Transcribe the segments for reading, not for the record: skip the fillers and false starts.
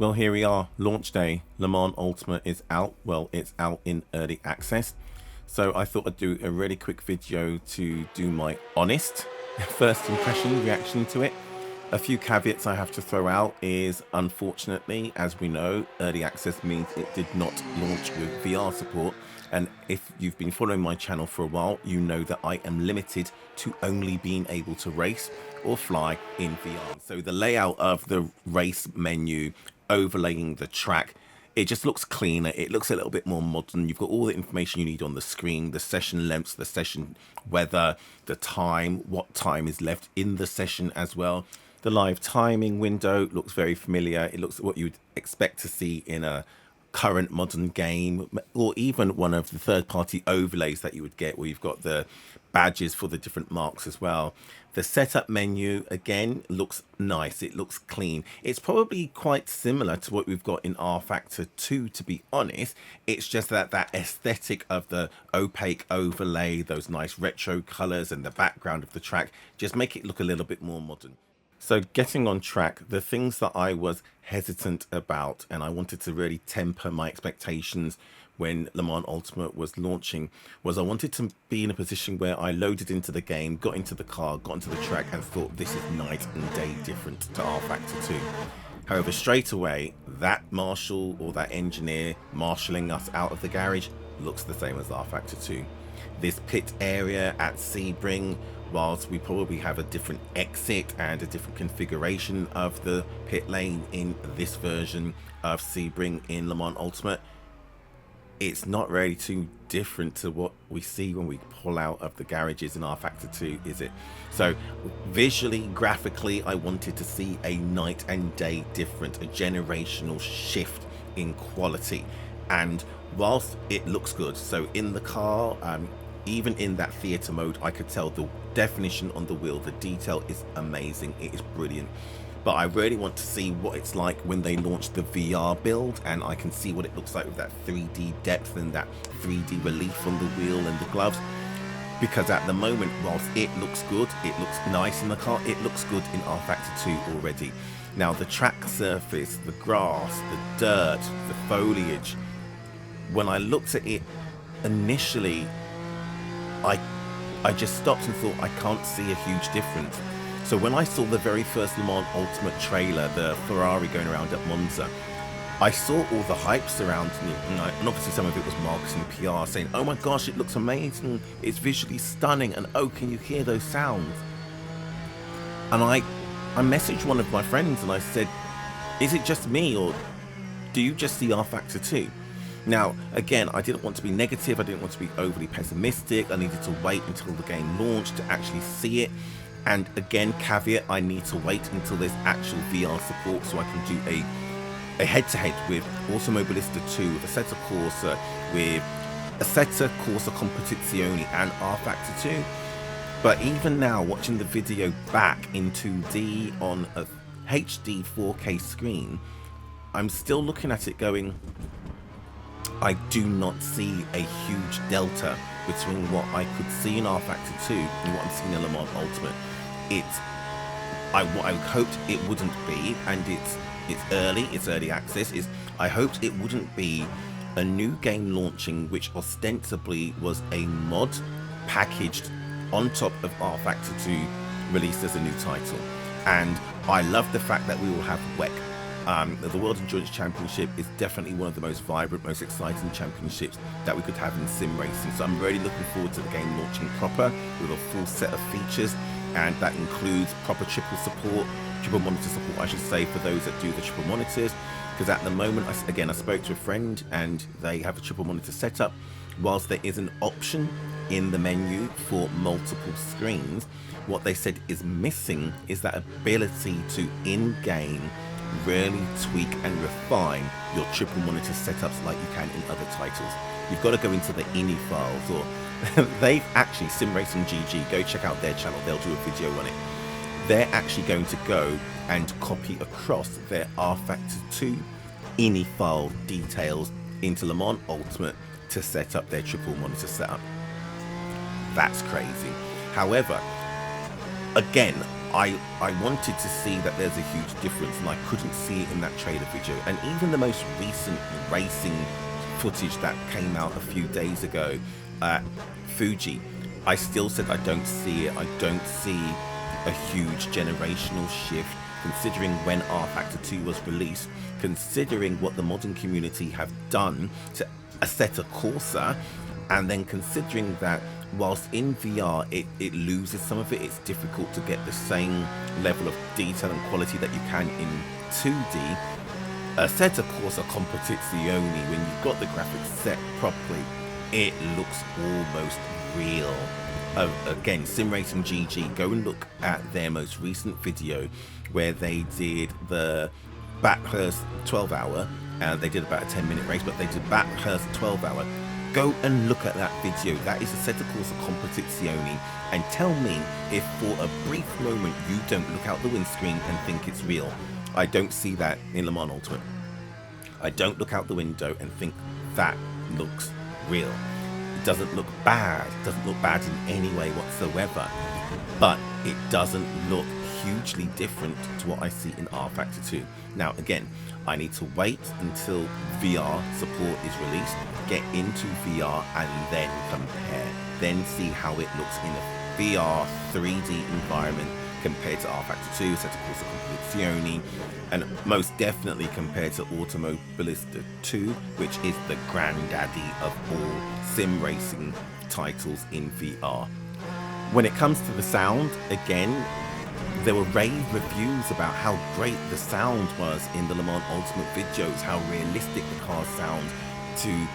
Well, here we are, launch day. Le Mans Ultimate is out. Well, it's out in early access. So I thought I'd do a really quick video to do my honest first impression reaction to it. A few caveats I have to throw out is, unfortunately, as we know, early access means it did not launch with VR support. And if you've been following my channel for a while, you know that I am limited to only being able to race or fly in VR. So the layout of the race menu overlaying the track, it just looks cleaner. It looks a little bit more modern. You've got all the information you need on the screen, the session lengths, the session weather, the time, what time is left in the session as well. The live timing window looks very familiar. It looks what you would expect to see in a current modern game, or even one of the third-party overlays that you would get where you've got the badges for the different marks as well. The setup menu again looks nice. It looks clean. It's probably quite similar to what we've got in R Factor 2, to be honest. It's just that aesthetic of the opaque overlay, those nice retro colors, and the background of the track just make it look a little bit more modern. So getting on track, the things that I was hesitant about, and I wanted to really temper my expectations when Le Mans Ultimate was launching, was I wanted to be in a position where I loaded into the game, got into the car, got into the track, and thought this is night and day different to R Factor 2. However, straight away, that marshal or that engineer marshalling us out of the garage looks the same as R Factor 2. This pit area at Sebring, whilst we probably have a different exit and a different configuration of the pit lane in this version of Sebring in Le Mans Ultimate, it's not really too different to what we see when we pull out of the garages in R Factor 2, is it? So visually, graphically, I wanted to see a night and day difference, a generational shift in quality. And whilst it looks good, so in the car, even in that theater mode, I could tell the definition on the wheel, the detail is amazing, it is brilliant. But I really want to see what it's like when they launch the VR build, and I can see what it looks like with that 3D depth and that 3D relief on the wheel and the gloves. Because at the moment, whilst it looks good, it looks nice in the car, it looks good in R Factor 2 already. Now the track surface, the grass, the dirt, the foliage, when I looked at it initially, I just stopped and thought I can't see a huge difference. So when I saw the very first Le Mans Ultimate trailer, the Ferrari going around at Monza, I saw all the hype surrounding it, and obviously some of it was marketing PR saying, oh my gosh, it looks amazing, it's visually stunning, and oh, can you hear those sounds? And I messaged one of my friends and I said, is it just me, or do you just see R Factor 2? Now, again, I didn't want to be negative, I didn't want to be overly pessimistic, I needed to wait until the game launched to actually see it. And again, caveat, I need to wait until there's actual VR support so I can do a head-to-head with Automobilista 2, with Assetto Corsa, with Assetto Corsa Competizione and R Factor 2. But even now, watching the video back in 2D on a HD 4K screen, I'm still looking at it going, I do not see a huge delta between what I could see in R Factor 2 and what I'm seeing in Le Mans Ultimate. What I hoped it wouldn't be, and it's early access, is I hoped it wouldn't be a new game launching which ostensibly was a mod packaged on top of R Factor 2 released as a new title. And I love the fact that we will have WEC. The World Endurance Championship is definitely one of the most vibrant, most exciting championships that we could have in sim racing. So I'm really looking forward to the game launching proper with a full set of features, and that includes proper triple monitor support, I should say, for those that do the triple monitors. Because at the moment, I spoke to a friend and they have a triple monitor setup. Whilst there is an option in the menu for multiple screens, what they said is missing is that ability to in-game really tweak and refine your triple monitor setups like you can in other titles. You've got to go into the INI files, or they've actually, Sim Racing GG, go check out their channel, they'll do a video on it. They're actually going to go and copy across their R Factor 2 INI file details into Le Mans Ultimate to set up their triple monitor setup. That's crazy. However, again, I wanted to see that there's a huge difference, and I couldn't see it in that trailer video. And even the most recent racing footage that came out a few days ago at Fuji, I still said I don't see it. I don't see a huge generational shift, considering when R Factor 2 was released, considering what the modding community have done to Assetto Corsa, and then considering that whilst in VR it loses some of it, it's difficult to get the same level of detail and quality that you can in 2D. Assetto Corsa Competizione, when you've got the graphics set properly, it looks almost real. Again, Sim Racing GG, go and look at their most recent video where they did the Bathurst 12-hour, and they did about a 10-minute race, but they did Bathurst 12-hour. Go and look at that video. That is Assetto Corsa Competizione, and tell me if for a brief moment you don't look out the windscreen and think it's real. I don't see that in Le Mans Ultimate. I don't look out the window and think that looks real. It doesn't look bad. It doesn't look bad in any way whatsoever, but it doesn't look hugely different to what I see in R Factor 2. Now again, I need to wait until VR support is released, get into VR, and then compare. Then see how it looks in a VR 3D environment compared to R Factor 2, Assetto Corsa Competizione, and most definitely compared to Automobilista 2, which is the granddaddy of all sim racing titles in VR. When it comes to the sound, again, there were rave reviews about how great the sound was in the Le Mans Ultimate videos, how realistic the cars sound to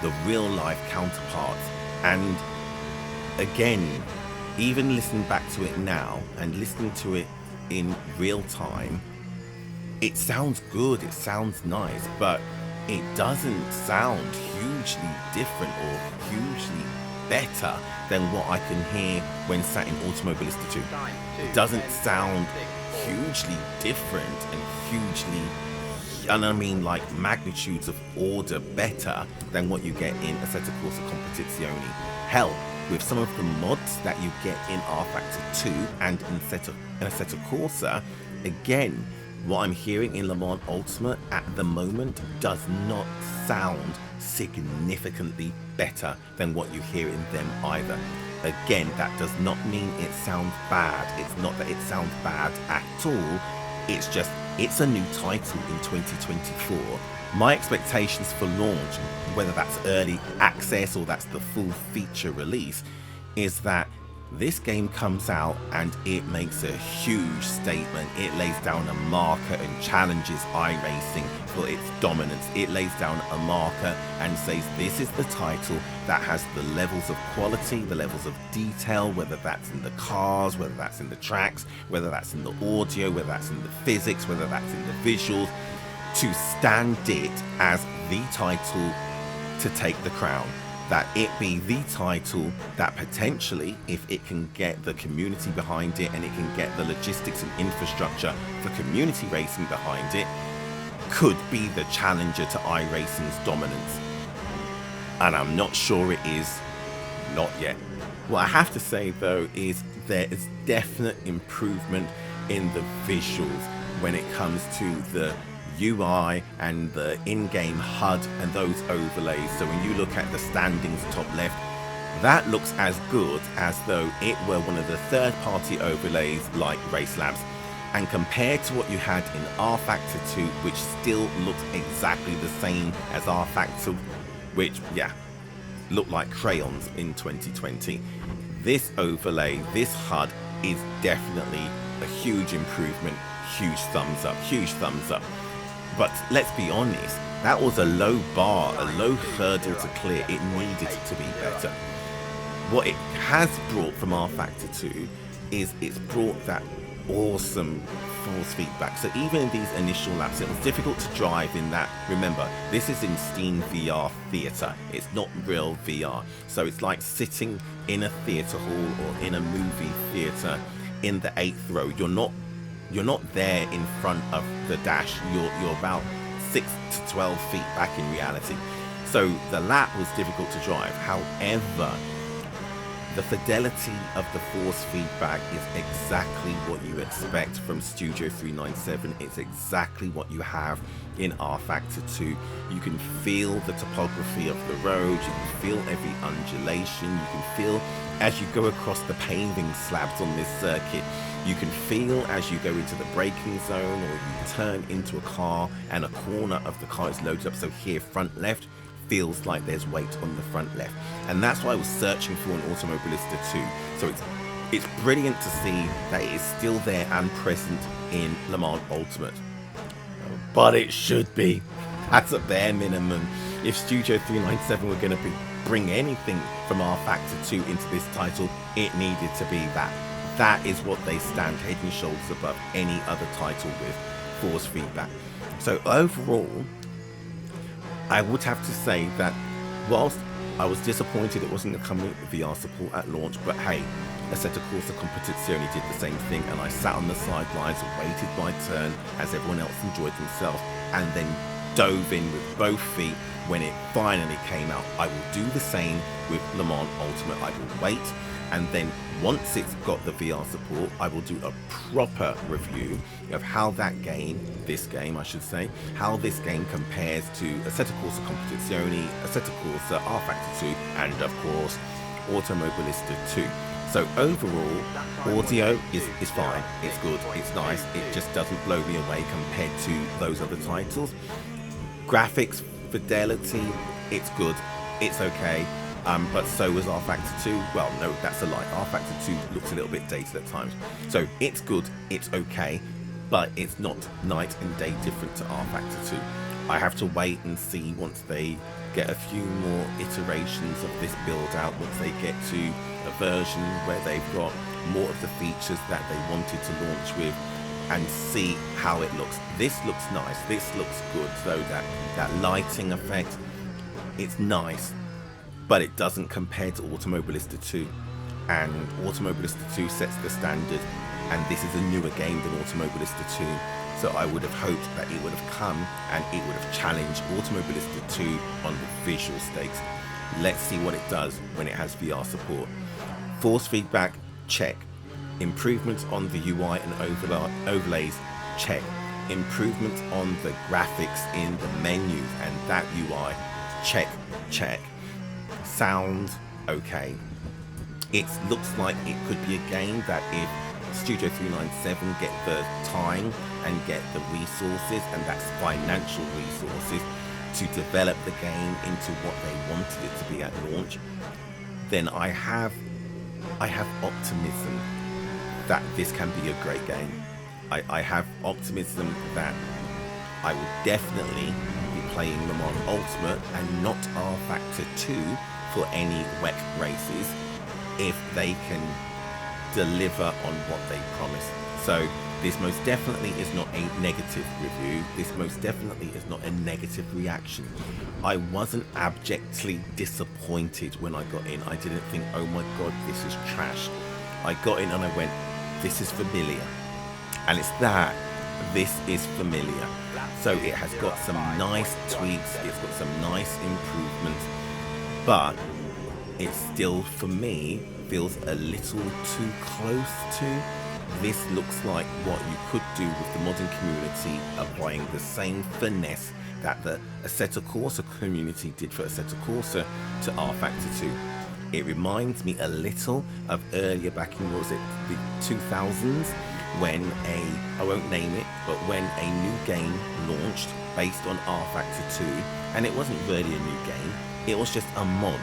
the real life counterparts. And again, even listening back to it now and listening to it in real time, it sounds good, it sounds nice, but it doesn't sound hugely different or hugely better than what I can hear when sat in Automobilista 2. It doesn't sound hugely different and hugely, and I mean like magnitudes of order better than what you get in Assetto Corsa Competizione. Hell, with some of the mods that you get in R Factor 2 and in Assetto Corsa, again, what I'm hearing in Le Mans Ultimate at the moment does not sound significantly better than what you hear in them either. Again, that does not mean it sounds bad. It's not that it sounds bad at all. It's just, it's a new title in 2024. My expectations for launch, whether that's early access or that's the full feature release, is that this game comes out and it makes a huge statement. It lays down a marker and challenges iRacing for its dominance. It lays down a marker and says this is the title that has the levels of quality, the levels of detail, whether that's in the cars, whether that's in the tracks, whether that's in the audio, whether that's in the physics, whether that's in the visuals, to stand it as the title to take the crown. That it be the title that potentially, if it can get the community behind it and it can get the logistics and infrastructure for community racing behind it, could be the challenger to iRacing's dominance. And I'm not sure it is, not yet. What I have to say though is there is definite improvement in the visuals when it comes to the UI and the in-game HUD and those overlays. So when you look at the standings top left, that looks as good as though it were one of the third-party overlays like Race Labs. And compared to what you had in R Factor 2, which still looks exactly the same as R Factor, which, yeah, looked like crayons in 2020, this overlay, this HUD is definitely a huge improvement. Huge thumbs up, huge thumbs up. But let's be honest, that was a low bar, a low hurdle to clear. It needed to be better. What it has brought from R Factor 2 is it's brought that awesome force feedback. So even in these initial laps, it was difficult to drive in that. Remember, this is in Steam VR theater. It's not real VR. So it's like sitting in a theater hall or in a movie theater in the 8th row. You're not there in front of the dash. You're about 6 to 12 feet back in reality. So the lap was difficult to drive. However, The fidelity of the force feedback is exactly what you expect from Studio 397. It's exactly what you have in R-Factor 2. You can feel the topography of the road, you can feel every undulation, you can feel as you go across the paving slabs on this circuit, you can feel as you go into the braking zone or you turn into a car and a corner of the car is loaded up. So here, front left, feels like there's weight on the front left, and that's why I was searching for an Automobilista 2. So it's brilliant to see that it is still there and present in Le Mans Ultimate, but it should be. That's a bare minimum. If Studio 397 were going to bring anything from R-Factor 2 into this title, it needed to be that. That is what they stand head and shoulders above any other title with force feedback. So overall, I would have to say that whilst I was disappointed it wasn't coming with VR support at launch, but hey, Assetto Corsa Competizione did the same thing, and I sat on the sidelines and waited my turn as everyone else enjoyed themselves, and then dove in with both feet when it finally came out. I will do the same with Le Mans Ultimate. I will wait, and then once it's got the VR support, I will do a proper review of how that game, this game I should say, how this game compares to Assetto Corsa Competizione, Assetto Corsa R-Factor 2, and of course Automobilista 2. So overall, audio is fine, it's good, it's nice, it just doesn't blow me away compared to those other titles. Graphics, fidelity, it's good, it's okay. But so was R-Factor 2. Well, no, that's a lie. R-Factor 2 looks a little bit dated at times. So it's good, it's okay, but it's not night and day different to R-Factor 2. I have to wait and see once they get a few more iterations of this build out, once they get to a version where they've got more of the features that they wanted to launch with, and see how it looks. This looks nice, this looks good. So that lighting effect, it's nice, but it doesn't compare to Automobilista 2, and Automobilista 2 sets the standard, and this is a newer game than Automobilista 2, so I would have hoped that it would have come and it would have challenged Automobilista 2 on the visual stakes. Let's see what it does when it has VR support. Force feedback, check. Improvements on the UI and overlays, check. Improvements on the graphics in the menus and that UI, check. Sound, okay. It looks like it could be a game that if Studio 397 get the time and get the resources, and that's financial resources, to develop the game into what they wanted it to be at launch, then I have optimism that this can be a great game. I have optimism that I will definitely be playing Le Mans Ultimate and not R-Factor 2 for any WEC races if they can deliver on what they promised. So this most definitely is not a negative review. This most definitely is not a negative reaction. I wasn't abjectly disappointed when I got in. I didn't think, oh my god, this is trash. I got in and I went, this is familiar. And it's that, this is familiar. So it has got some nice tweaks, it's got some nice improvements, but it still, for me, feels a little too close to. This looks like what you could do with the modding community, applying the same finesse that the Assetto Corsa community did for Assetto Corsa to R-Factor 2. It reminds me a little of earlier back in, what was it, the 2000s, when I won't name it, but when a new game launched based on R-Factor 2, and it wasn't really a new game, it was just a mod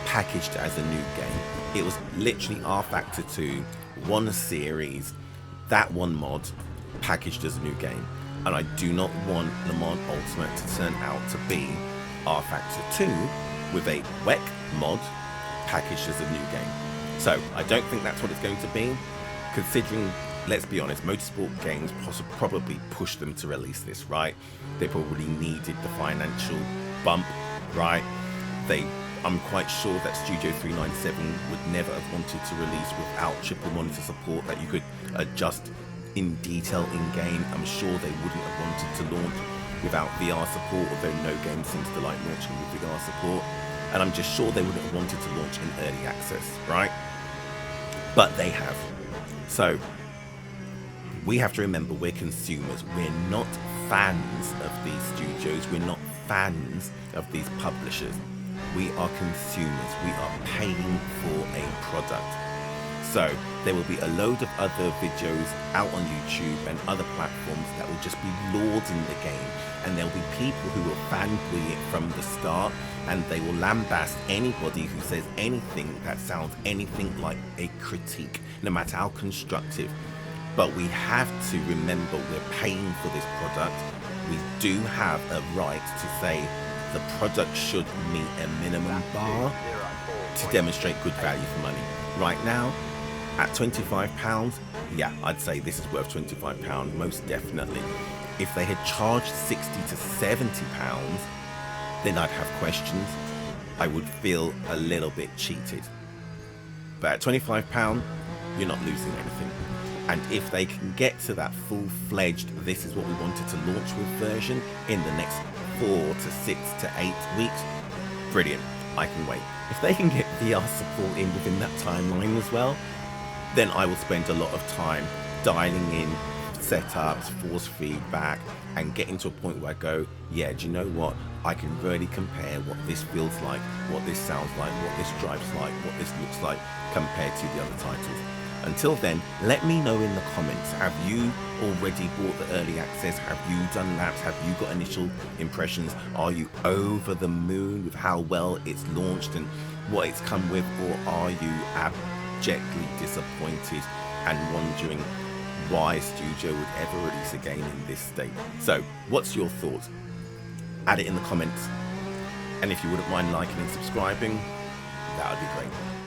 packaged as a new game. It was literally R-Factor 2, one series, that one mod packaged as a new game. And I do not want Le Mans Ultimate to turn out to be R-Factor 2 with a WEC mod packaged as a new game. So I don't think that's what it's going to be, considering, let's be honest, motorsport games probably pushed them to release this, right? They probably needed the financial bump, right? I'm quite sure that Studio 397 would never have wanted to release without triple monitor support that you could adjust in detail in-game. I'm sure they wouldn't have wanted to launch without VR support, although no game seems to like launching with VR support. And I'm just sure they wouldn't have wanted to launch in early access, right? but they have. So we have to remember we're consumers. We're not fans of these studios. We're not fans of these publishers. We are consumers. We are paying for a product. So there will be a load of other videos out on YouTube and other platforms that will just be lauding the game, and there'll be people who will fanboy it from the start, and they will lambast anybody who says anything that sounds anything like a critique, no matter how constructive. But we have to remember we're paying for this product. We do have a right to say the product should meet a minimum bar to demonstrate good value for money. Right now, at £25, yeah, I'd say this is worth £25, most definitely. If they had charged £60 to £70, then I'd have questions. I would feel a little bit cheated. But at £25, you're not losing anything. And if they can get to that full-fledged, this is what we wanted to launch with version in the next 4 to 6 to 8 weeks, brilliant, I can wait. If they can get VR support in within that timeline as well, then I will spend a lot of time dialing in setups, force feedback, and getting to a point where I go, yeah, do you know what? I can really compare what this feels like, what this sounds like, what this drives like, what this looks like compared to the other titles. Until then, let me know in the comments, have you already bought the early access? Have you done laps? Have you got initial impressions? Are you over the moon with how well it's launched and what it's come with? Or are you abjectly disappointed and wondering why a studio would ever release a game in this state? So, what's your thoughts? Add it in the comments. And if you wouldn't mind liking and subscribing, that would be great.